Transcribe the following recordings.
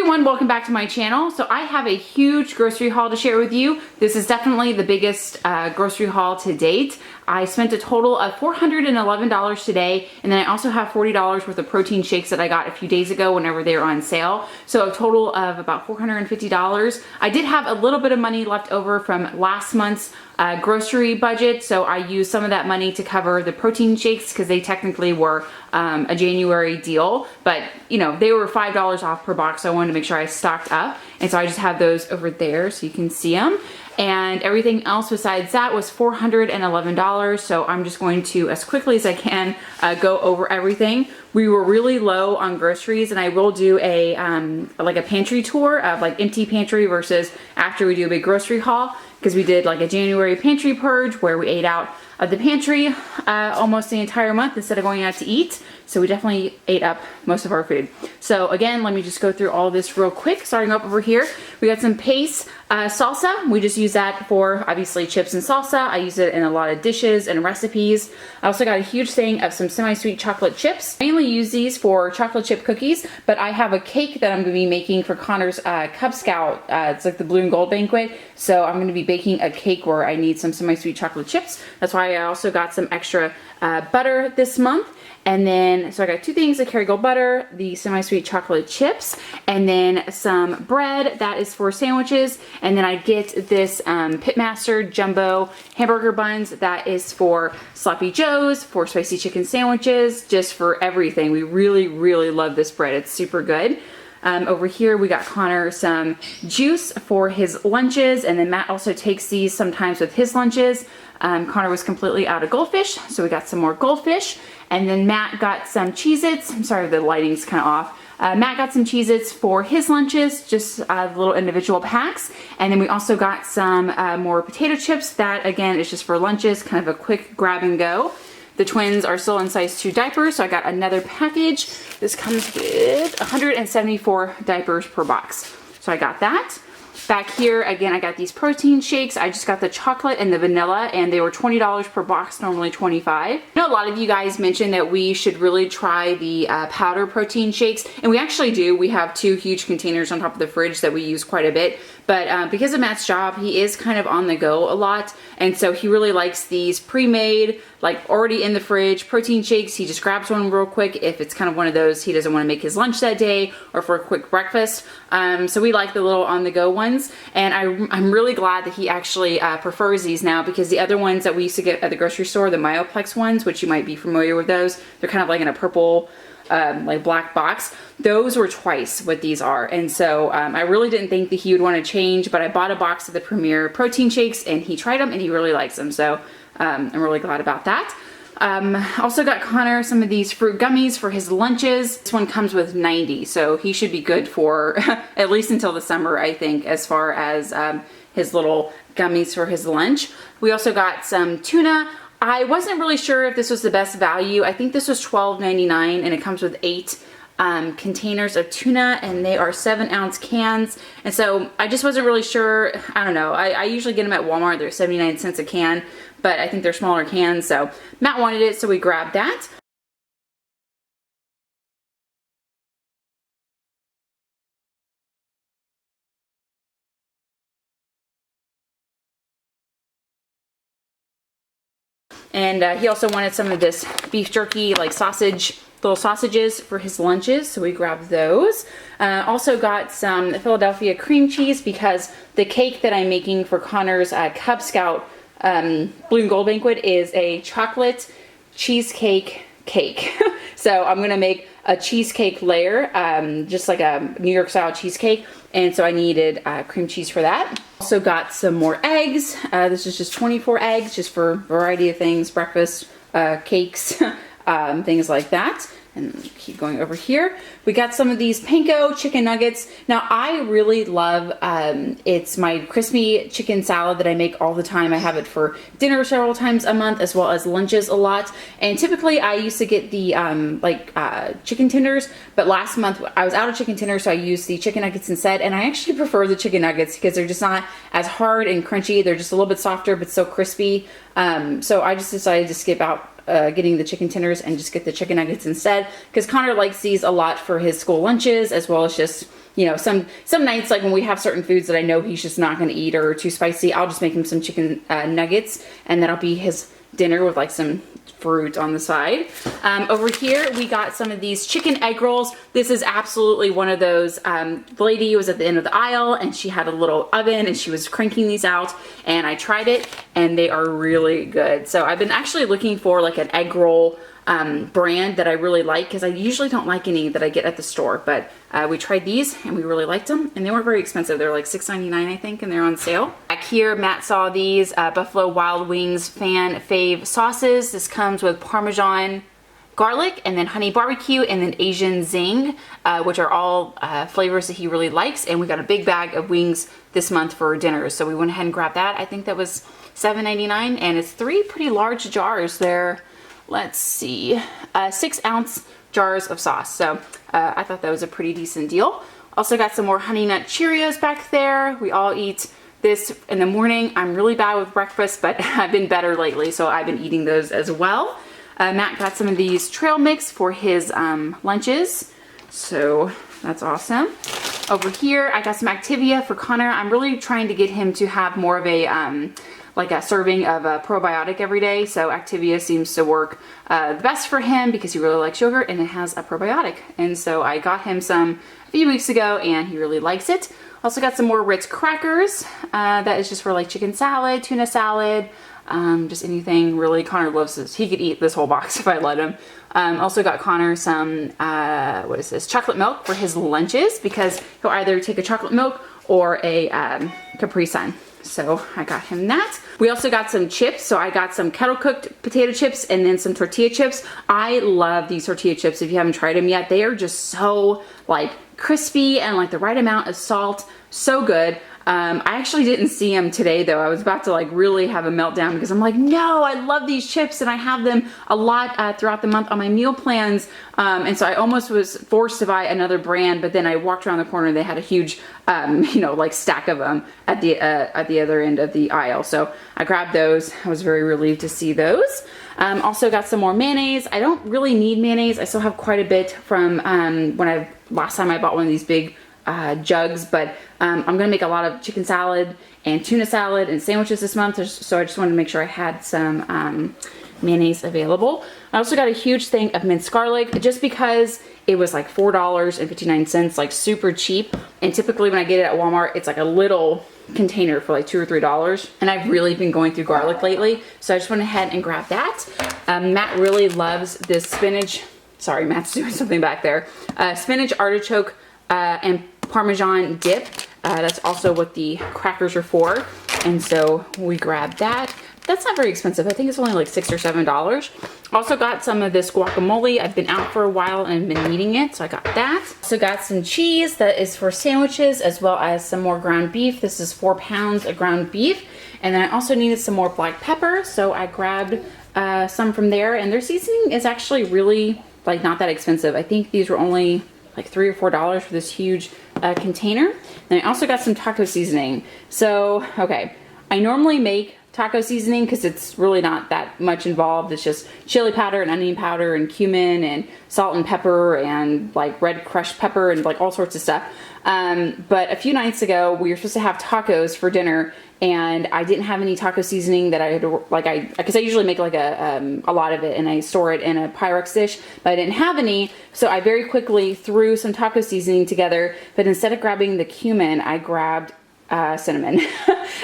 everyone, welcome back to my channel. So I have a huge grocery haul to share with you. This is definitely the biggest grocery haul to date. I spent a total of $411 today, and then I also have $40 worth of protein shakes that I got a few days ago whenever they were on sale. So a total of about $450. I did have a little bit of money left over from last month's grocery budget, so I used some of that money to cover the protein shakes because they technically were a January deal, but you know, they were $5 off per box, so I wanted to make sure I stocked up, and so I just have those over there so you can see them. And everything else besides that was $411, so I'm just going to, as quickly as I can, go over everything. We were really low on groceries, and I will do a like a pantry tour of like empty pantry versus after we do a big grocery haul, because we did like a January pantry purge where we ate out of the pantry almost the entire month instead of going out to eat. So we definitely ate up most of our food. So again, let me just go through all of this real quick. Starting up over here, we got some paste salsa. We just use that for obviously chips and salsa. I use it in a lot of dishes and recipes. I also got a huge thing of some semi-sweet chocolate chips. I mainly use these for chocolate chip cookies, but I have a cake that I'm going to be making for Connor's Cub Scout. It's like the blue and gold banquet. So I'm going to be baking a cake where I need some semi-sweet chocolate chips. That's why I also got some extra butter this month. And then, so I got two things, the Kerrygold butter, the semi-sweet chocolate chips, and then some bread that is for sandwiches. And then I get this Pitmaster Jumbo hamburger buns that is for Sloppy Joes, for spicy chicken sandwiches, just for everything. We really, really love this bread. It's super good. Over here we got Connor some juice for his lunches, and then Matt also takes these sometimes with his lunches. Connor was completely out of goldfish, so we got some more goldfish. And then Matt got some Cheez-Its. I'm sorry, the lighting's kind of off. Matt got some Cheez-Its for his lunches, just little individual packs. And then we also got some more potato chips. That again is just for lunches, kind of a quick grab and go. The twins are still in size 2 diapers, so I got another package. This comes with 174 diapers per box. So I got that. Back here, again, I got these protein shakes. I just got the chocolate and the vanilla, and they were $20 per box, normally $25. I know a lot of you guys mentioned that we should really try the powder protein shakes, and we actually do. We have 2 huge containers on top of the fridge that we use quite a bit, but because of Matt's job, he is kind of on the go a lot, and so he really likes these pre-made, like already in the fridge protein shakes. He just grabs one real quick if it's kind of one of those he doesn't want to make his lunch that day or for a quick breakfast. So we like the little on-the-go ones, and I'm really glad that he actually prefers these now, because the other ones that we used to get at the grocery store, the Myoplex ones, which you might be familiar with those, they're kind of like in a purple like black box. Those were twice what these are, and so I really didn't think that he would want to change, but I bought a box of the Premier protein shakes and he tried them and he really likes them, so I'm really glad about that. Also got Connor some of these fruit gummies for his lunches. This one comes with 90, so he should be good for at least until the summer, I think, as far as his little gummies for his lunch. We also got some tuna. I wasn't really sure if this was the best value. I think this was $12.99, and it comes with 8 containers of tuna, and they are 7-ounce cans, and so I just wasn't really sure. I don't know, I usually get them at Walmart. They're 79 cents a can, but I think they're smaller cans, so Matt wanted it, so we grabbed that. And he also wanted some of this beef jerky, like sausage, little sausages for his lunches, so we grabbed those. Also got some Philadelphia cream cheese, because the cake that I'm making for Connor's Cub Scout blue and gold banquet is a chocolate cheesecake cake. So I'm gonna make a cheesecake layer, just like a New York style cheesecake, and so I needed cream cheese for that. Also got some more eggs. This is just 24 eggs, just for a variety of things, breakfast, cakes, things like that. And keep going over here. We got some of these panko chicken nuggets. Now I really love, it's my crispy chicken salad that I make all the time. I have it for dinner several times a month, as well as lunches a lot. And typically I used to get the chicken tenders, but last month I was out of chicken tenders, so I used the chicken nuggets instead. And I actually prefer the chicken nuggets because they're just not as hard and crunchy. They're just a little bit softer, but still crispy. So I just decided to skip out getting the chicken tenders and just get the chicken nuggets instead, because Connor likes these a lot for his school lunches, as well as just, you know, some nights, like when we have certain foods that I know he's just not going to eat or are too spicy, I'll just make him some chicken nuggets, and that'll be his dinner with like some fruit on the side. Over here we got some of these chicken egg rolls. This is absolutely one of those, the lady was at the end of the aisle and she had a little oven and she was cranking these out, and I tried it and they are really good. So I've been actually looking for like an egg roll brand that I really like, because I usually don't like any that I get at the store, but we tried these and we really liked them, and they weren't very expensive. They're like $6.99 I think, and they're on sale. Back here Matt saw these Buffalo Wild Wings fan fave sauces. This comes with Parmesan garlic and then honey barbecue and then Asian zing, which are all flavors that he really likes, and we got a big bag of wings this month for dinner, so we went ahead and grabbed that. I think that was $7.99, and it's 3 pretty large jars there. Let's see, 6-ounce jars of sauce. So I thought that was a pretty decent deal. Also got some more Honey Nut Cheerios back there. We all eat this in the morning. I'm really bad with breakfast, but I've been better lately, so I've been eating those as well. Matt got some of these trail mix for his lunches, so that's awesome. Over here, I got some Activia for Connor. I'm really trying to get him to have more of a like a serving of a probiotic every day. So Activia seems to work the best for him because he really likes yogurt and it has a probiotic. And so I got him some a few weeks ago and he really likes it. Also got some more Ritz crackers. That is just for like chicken salad, tuna salad, just anything really. Connor loves this. He could eat this whole box if I let him. Also got Connor some, what is this? Chocolate milk for his lunches, because he'll either take a chocolate milk or a Capri Sun. So I got him that. We also got some chips. So I got some kettle cooked potato chips and then some tortilla chips. I love these tortilla chips. If you haven't tried them yet, they are just so like crispy and like the right amount of salt. So good. I actually didn't see them today though. I was about to like really have a meltdown because I'm like, no, I love these chips and I have them a lot throughout the month on my meal plans. And so I almost was forced to buy another brand, but then I walked around the corner and they had a huge, you know, like stack of them at the other end of the aisle. So I grabbed those. I was very relieved to see those. Also got some more mayonnaise. I don't really need mayonnaise. I still have quite a bit from when last time I bought one of these big jugs, but I'm gonna make a lot of chicken salad and tuna salad and sandwiches this month, so I just wanted to make sure I had some mayonnaise available. I also got a huge thing of minced garlic just because it was like $4.59, like super cheap, and typically when I get it at Walmart it's like a little container for like $2 or $3, and I've really been going through garlic lately, so I just went ahead and grabbed that. Matt really loves this spinach, sorry, Matt's doing something back there, spinach artichoke and Parmesan dip. That's also what the crackers are for, and so we grabbed that. That's not very expensive. I think it's only like $6 or $7. Also got some of this guacamole. I've been out for a while and been eating it, so I got that. Also got some cheese that is for sandwiches, as well as some more ground beef. This is 4 pounds of ground beef, and then I also needed some more black pepper, so I grabbed some from there. And their seasoning is actually really like not that expensive. I think these were only like $3 or $4 for this huge container. Then I also got some taco seasoning. So, okay, I normally make taco seasoning because it's really not that much involved. It's just chili powder and onion powder and cumin and salt and pepper and like red crushed pepper and like all sorts of stuff. But a few nights ago, we were supposed to have tacos for dinner, and I didn't have any taco seasoning that I had to, because I usually make like a lot of it and I store it in a Pyrex dish, but I didn't have any, so I very quickly threw some taco seasoning together, but instead of grabbing the cumin, I grabbed cinnamon.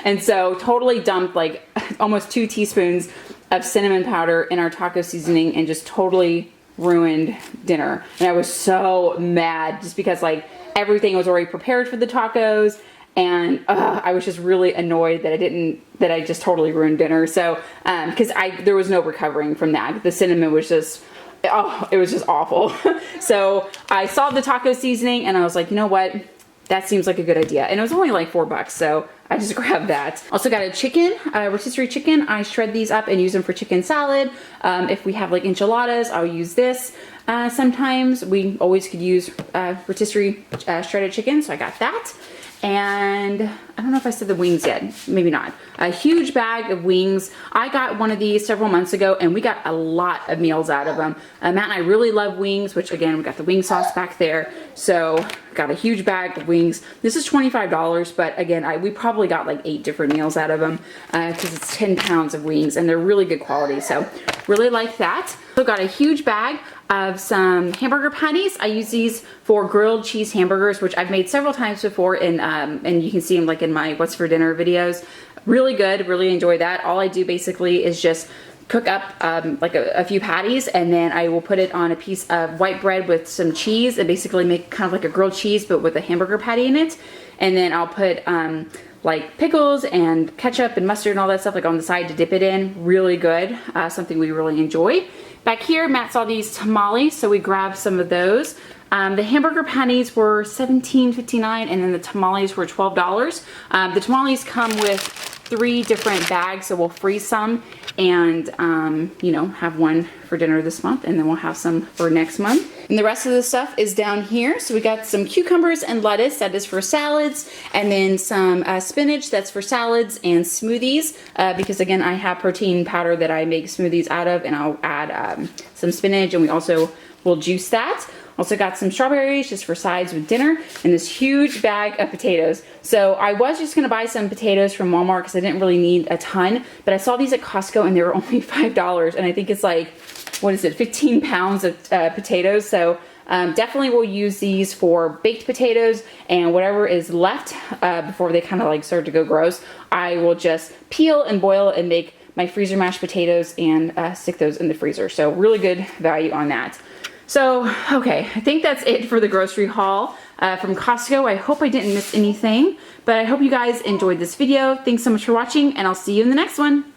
And so totally dumped like almost 2 teaspoons of cinnamon powder in our taco seasoning and just totally ruined dinner. And I was so mad just because like everything was already prepared for the tacos, and I was just really annoyed that I just totally ruined dinner. So because there was no recovering from that. The cinnamon was just, it was just awful. So I saw the taco seasoning and I was like, you know what, that seems like a good idea. And it was only like $4, so I just grabbed that. Also got a chicken, rotisserie chicken. I shred these up and use them for chicken salad. If we have like enchiladas, I'll use this. Sometimes we always could use rotisserie shredded chicken, so I got that. and I don't know if I said the wings yet, maybe not. A huge bag of wings. I got one of these several months ago and we got a lot of meals out of them. Matt and I really love wings, which again, we got the wing sauce back there. So got a huge bag of wings. This is $25, but again, we probably got like 8 different meals out of them because it's 10 pounds of wings and they're really good quality. So really like that. So got a huge bag of some hamburger patties. I use these for grilled cheese hamburgers, which I've made several times before, and you can see them like in my what's for dinner videos. Really good, really enjoy that. All I do basically is just cook up like a few patties, and then I will put it on a piece of white bread with some cheese and basically make kind of like a grilled cheese but with a hamburger patty in it. And then I'll put like pickles and ketchup and mustard and all that stuff like on the side to dip it in. Really good, something we really enjoy. Back here, Matt saw these tamales, so we grabbed some of those. The hamburger patties were $17.59 and then the tamales were $12. The tamales come with 3 different bags, so we'll freeze some and you know, have one for dinner this month, and then we'll have some for next month. And the rest of the stuff is down here. So we got some cucumbers and lettuce, that is for salads, and then some spinach, that's for salads and smoothies, because again, I have protein powder that I make smoothies out of, and I'll add some spinach, and we also will juice that. Also got some strawberries just for sides with dinner, and this huge bag of potatoes. So I was just gonna buy some potatoes from Walmart because I didn't really need a ton, but I saw these at Costco and they were only $5, and I think it's like, what is it, 15 pounds of potatoes. So definitely will use these for baked potatoes, and whatever is left before they kind of like start to go gross, I will just peel and boil and make my freezer mashed potatoes and stick those in the freezer. So really good value on that. So, okay, I think that's it for the grocery haul from Costco. I hope I didn't miss anything, but I hope you guys enjoyed this video. Thanks so much for watching, and I'll see you in the next one.